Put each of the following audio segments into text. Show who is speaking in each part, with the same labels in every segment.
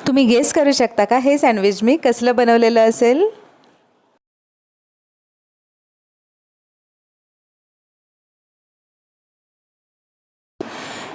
Speaker 1: तुम्ही गेस करू शकता का हे सँडविच मी कसलं बनवलेलं असेल?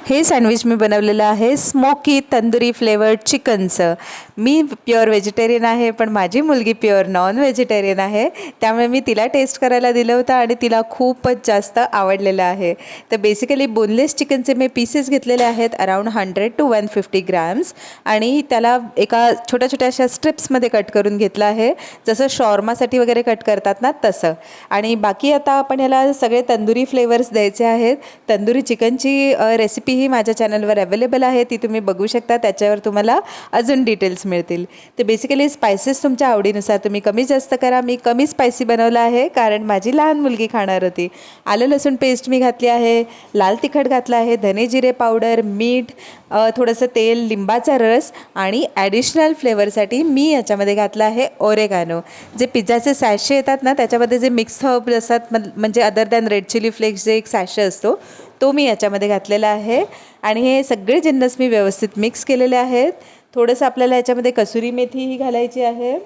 Speaker 1: हे सँडविच मी बनवलेलं आहे स्मोकी तंदुरी फ्लेवर्ड चिकनचं. मी प्युअर व्हेजिटेरियन आहे, पण माझी मुलगी प्युअर नॉन व्हेजिटेरियन आहे, त्यामुळे मी तिला टेस्ट करायला दिलं होतं आणि तिला खूपच जास्त आवडलेलं आहे. तर बेसिकली बोनलेस चिकनचे मी पीसेस घेतलेले आहेत अराउंड 100 to 150 ग्रॅम्स आणि त्याला एका छोट्या छोट्या अशा स्ट्रिप्समध्ये कट करून घेतलं आहे, जसं शॉर्मासाठी वगैरे कट करतात ना तसं. आणि बाकी आता आपण याला सगळे तंदुरी फ्लेवर्स द्यायचे आहेत. तंदुरी चिकनची रेसिपी ही माझ्या चॅनलवर अवेलेबल आहे, ती तुम्ही बघू शकता. त्याच्यावर तुम्हाला अजून डिटेल्स मिळतील. तर बेसिकली स्पायसेस तुमच्या आवडीनुसार तुम्ही कमी जास्त करा. मी कमी स्पायसी बनवलं आहे कारण माझी लहान मुलगी खाणार होती. आलं लसूण पेस्ट मी घातली आहे, लाल तिखट घातलं आहे, धने जिरे पावडर, मीठ, थोडंसं तेल, लिंबाचा रस आणि ॲडिशनल फ्लेवरसाठी मी याच्यामध्ये घातलं आहे ओरेगानो. जे पिझ्झाचे सॅशे येतात ना त्याच्यामध्ये जे मिक्स हर्ब असतात, म्हणजे other than red chili flakes जे एक सॅशे असतो तो मी याच्यामध्ये घातलेला आहे. आणि हे सगळे जिन्नस मी व्यवस्थित मिक्स केलेले आहेत. थोडंसं आपल्याला याच्यामध्ये कसुरी मेथीही घालायची आहे.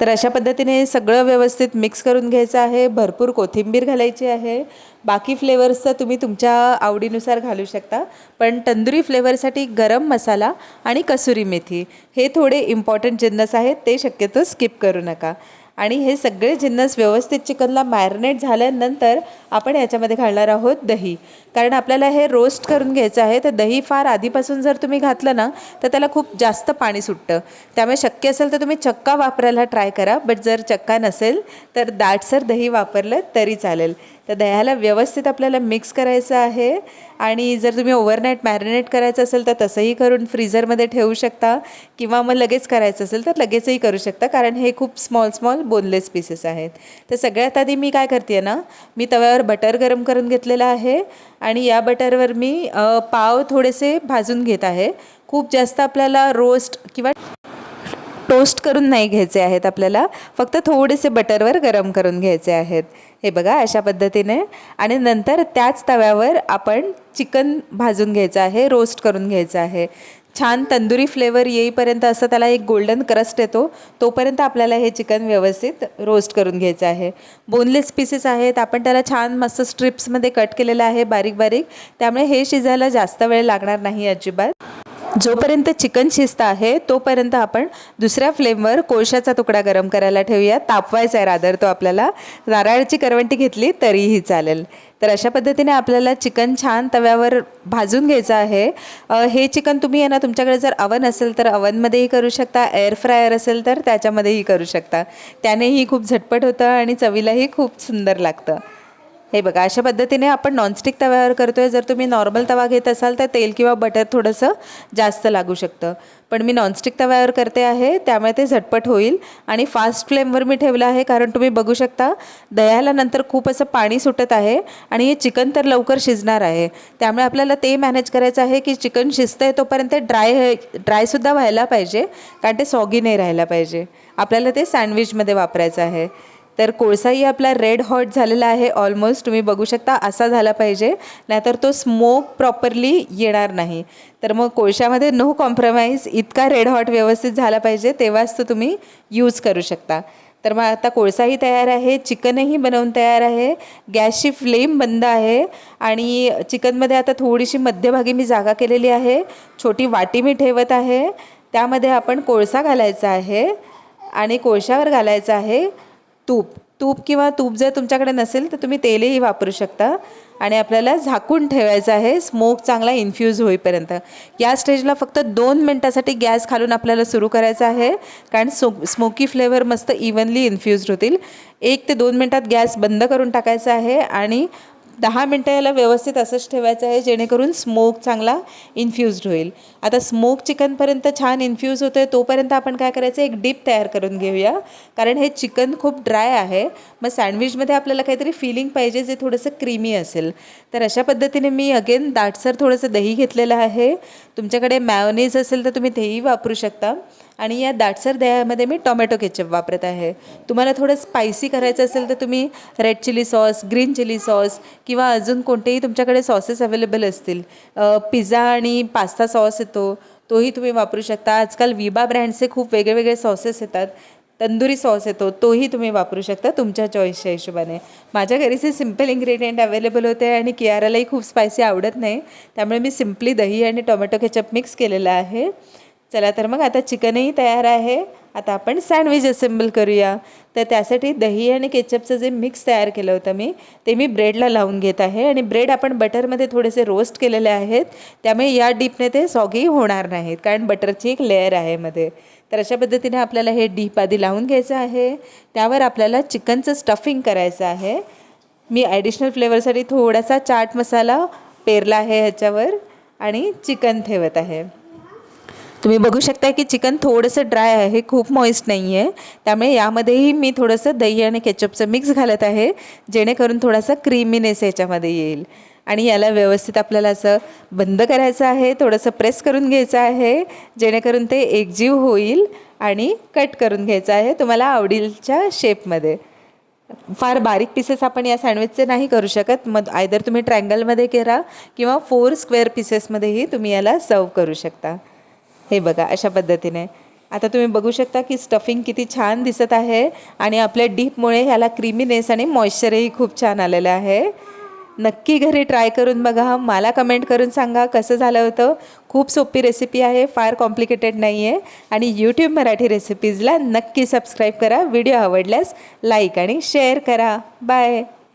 Speaker 1: तर अशा पद्धतीने सगळं व्यवस्थित मिक्स करून घ्यायचं आहे. भरपूर कोथिंबीर घालायची आहे. बाकी फ्लेवर्सचं तुम्ही तुमच्या आवडीनुसार घालू शकता, पण तंदुरी फ्लेवरसाठी गरम मसाला आणि कसुरी मेथी हे थोडे इम्पॉर्टंट जिन्नस आहेत, ते शक्यतो स्किप करू नका. आणि हे सगळे जिन्नस व्यवस्थित चिकनला मॅरिनेट झाल्यानंतर आपण याच्यामध्ये घालणार आहोत दही. कारण आपल्याला हे रोस्ट करून घ्यायचं आहे, तर दही फार आधीपासून जर तुम्ही घातलं ना तर त्याला खूप जास्त पाणी सुटतं. त्यामुळे शक्य असेल तर तुम्ही चक्का वापरायला ट्राय करा, बट जर चक्का नसेल तर दाटसर दही वापरलं तरी चालेल. तर दह्याला व्यवस्थित आपल्याला मिक्स करायचं आहे. आणि जर तुम्ही ओव्हरनाईट मॅरिनेट करायचं असेल तर तसंही करून फ्रीझरमध्ये ठेवू शकता, किंवा मग लगेच करायचं असेल तर लगेचही करू शकता, कारण हे खूप स्मॉल बोनलेस पीसेस आहेत. तर सगळ्यात आधी मी काय करते ना, मी तव्यावर बटर गरम करून घेतलेलं आहे आणि या बटरवर मी पाव थोडेसे भाजून घेत आहे. खूप जास्त आपल्याला रोस्ट किंवा टोस्ट करून नाही घ्यायचे आहेत, आपल्याला फक्त थोडेसे बटरवर गरम करून घ्यायचे आहेत. हे बघा अशा पद्धतीने. आणि नंतर त्याच तव्यावर आपण चिकन भाजून घ्यायचं आहे, रोस्ट करून घ्यायचं आहे. छान तंदुरी फ्लेवर येईपर्यंत, असं त्याला एक गोल्डन क्रस्ट येतो तोपर्यंत आपल्याला हे चिकन व्यवस्थित रोस्ट करून घ्यायचं आहे. बोनलेस पीसेस आहेत, आपण त्याला छान मस्त स्ट्रिप्समध्ये कट केलेलं आहे बारीक बारीक, त्यामुळे हे शिजायला जास्त वेळ लागणार नाही अजिबात. जोपर्यंत चिकन शिजतं आहे तोपर्यंत आपण दुसऱ्या फ्लेमवर कोळशाचा तुकडा गरम करायला ठेवूया. तापवायचा आहे रादर तो आपल्याला. नारळाची करवंटी घेतली तरीही चालेल. तर अशा पद्धतीने आपल्याला चिकन छान तव्यावर भाजून घ्यायचं आहे. हे चिकन तुम्ही आहे ना, तुमच्याकडे जर अवन असेल तर अवनमध्येही करू शकता, एअर फ्रायर असेल तर त्याच्यामध्येही करू शकता. त्यानेही खूप झटपट होतं आणि चवीलाही खूप सुंदर लागतं. हे बघा अशा पद्धतीने आपण नॉनस्टिक तव्यावर करतो आहे. जर तुम्ही नॉर्मल तवा घेत असाल तर तेल किंवा बटर थोडंसं जास्त लागू शकतं, पण मी नॉनस्टिक तव्यावर करते आहे त्यामुळे ते झटपट होईल. आणि फास्ट फ्लेमवर मी ठेवलं आहे, कारण तुम्ही बघू शकता दह्याला नंतर खूप असं पाणी सुटत आहे आणि हे चिकन तर लवकर शिजणार आहे. त्यामुळे आपल्याला ते मॅनेज करायचं आहे की चिकन शिजतं आहे तोपर्यंत ड्रायसुद्धा व्हायला पाहिजे, कारण ते सॉगी नाही राहायला पाहिजे. आपल्याला ते सँडविचमध्ये वापरायचं आहे. तर कोळसाही आपला रेड हॉट झालेला आहे ऑलमोस्ट, तुम्ही बघू शकता असा झाला पाहिजे, नाहीतर तो स्मोक प्रॉपरली येणार नाही. तर मग कोळशामध्ये नो कॉम्प्रोमाइज, इतका रेड हॉट व्यवस्थित झाला पाहिजे तेव्हाच तो तुम्ही यूज करू शकता. तर मग आता कोळसाही तयार आहे, चिकनही बनवून तयार आहे, गॅसची फ्लेम बंद आहे. आणि चिकनमध्ये आता थोडीशी मध्यभागी मी जागा केलेली आहे, छोटी वाटी मी ठेवत आहे, त्यामध्ये आपण कोळसा घालायचा आहे आणि कोळशावर घालायचं आहे तूप किंवा तूप जर तुमच्याकडे नसेल तर तुम्ही तेलही वापरू शकता. आणि आपल्याला झाकून ठेवायचं आहे स्मोक चांगला इन्फ्यूज होईपर्यंत. या स्टेजला फक्त 2 मिनटासाठी गॅस खालून आपल्याला सुरू करायचं आहे, कारण स्मोकी फ्लेवर मस्त इव्हनली इन्फ्यूज होतील. 1 ते 2 मिनटात गॅस बंद करून टाकायचा आहे आणि 10 मिनटं याला व्यवस्थित असंच ठेवायचं आहे, जेणेकरून स्मोक चांगला इन्फ्यूज्ड होईल. आता स्मोक चिकनपर्यंत छान इन्फ्यूज होतं आहे तोपर्यंत आपण काय करायचं, एक डीप तयार करून घेऊया, कारण हे चिकन खूप ड्राय आहे. मग सँडविचमध्ये आपल्याला काहीतरी फिलिंग पाहिजे जे थोडंसं क्रीमी असेल. तर अशा पद्धतीने मी अगेन दाटसर थोडंसं दही घेतलेलं आहे. तुमच्याकडे मॅयोनीज असेल तर तुम्ही तेही वापरू शकता. आणि या दाटसर दह्यामध्ये मी टोमॅटो केचप वापरत आहे. तुम्हाला थोडं स्पायसी करायचं असेल तर तुम्ही red chili sauce, green chili sauce किंवा अजून कोणतेही तुमच्याकडे सॉसेस अवेलेबल असतील, पिझ्झा आणि पास्ता सॉस येतो तोही तुम्ही वापरू शकता. आजकाल विबा ब्रँडचे खूप वेगळे वेगळे सॉसेस येतात. तंदुरी सॉस येतो, तोही तुम्ही वापरू शकता तुमच्या चॉईसच्या हिशोबाने. माझ्या घरीचे सिम्पल इन्ग्रेडियंट अवेलेबल होते आणि कियारालाही खूप स्पायसी आवडत नाही, त्यामुळे मी सिम्पली दही आणि टोमॅटो केचप मिक्स केलेलं आहे. चला तर मग आता चिकनही तयार आहे. आता आपण सँडविच असेंबल करूया. तर त्यासाठी दही आणि केचपचं जे मिक्स तयार केलं होतं मी, ते मी ब्रेडला लावून घेत आहे. आणि ब्रेड आपण बटरमध्ये थोडेसे रोस्ट केलेले आहेत, त्यामुळे या डीपने ते सॉगी होणार नाहीत, कारण बटरची एक लेअर आहे मध्ये. तर अशा पद्धतीने आपल्याला हे डीप आधी लावून घ्यायचं आहे. त्यावर आपल्याला चिकनचं स्टफिंग करायचं आहे. मी ॲडिशनल फ्लेवरसाठी थोडासा चाट मसाला पेरला आहे ह्याच्यावर आणि चिकन ठेवत आहे. तुम्ही बघू शकता की चिकन थोडंसं ड्राय आहे, खूप मॉइस्ट नाही आहे. त्यामुळे यामध्येही मी थोडंसं दही आणि केचपचं मिक्स घालत आहे, जेणेकरून थोडासा क्रीमीनेस याच्यामध्ये येईल. आणि याला व्यवस्थित आपल्याला असं बंद करायचं आहे, थोडंसं प्रेस करून घ्यायचं आहे, जेणेकरून ते एकजीव होईल. आणि कट करून घ्यायचं आहे तुम्हाला आवडीच्या शेपमध्ये. फार बारीक पीसेस आपण या सँडविचचे नाही करू शकत, मग आयदर तुम्ही ट्रायंगलमध्ये करा किंवा 4 स्क्वेअर पीसेसमध्येही तुम्ही याला सर्व करू शकता. हे बघा अशा पद्धतीने. आता तुम्ही बघू शकता की स्टफिंग किती छान दिसत आहे आणि आपल्या डीपमुळे ह्याला क्रीमीनेस आणि मॉइश्चरही खूप छान आलेलं आहे. नक्की घरी ट्राय करून बघा, मला कमेंट करून सांगा कसं झालं होतं. खूप सोपी रेसिपी आहे, फार कॉम्प्लिकेटेड नाही आहे. आणि यूट्यूब मराठी रेसिपीजला नक्की सबस्क्राईब करा. व्हिडिओ आवडल्यास लाईक आणि शेअर करा. बाय.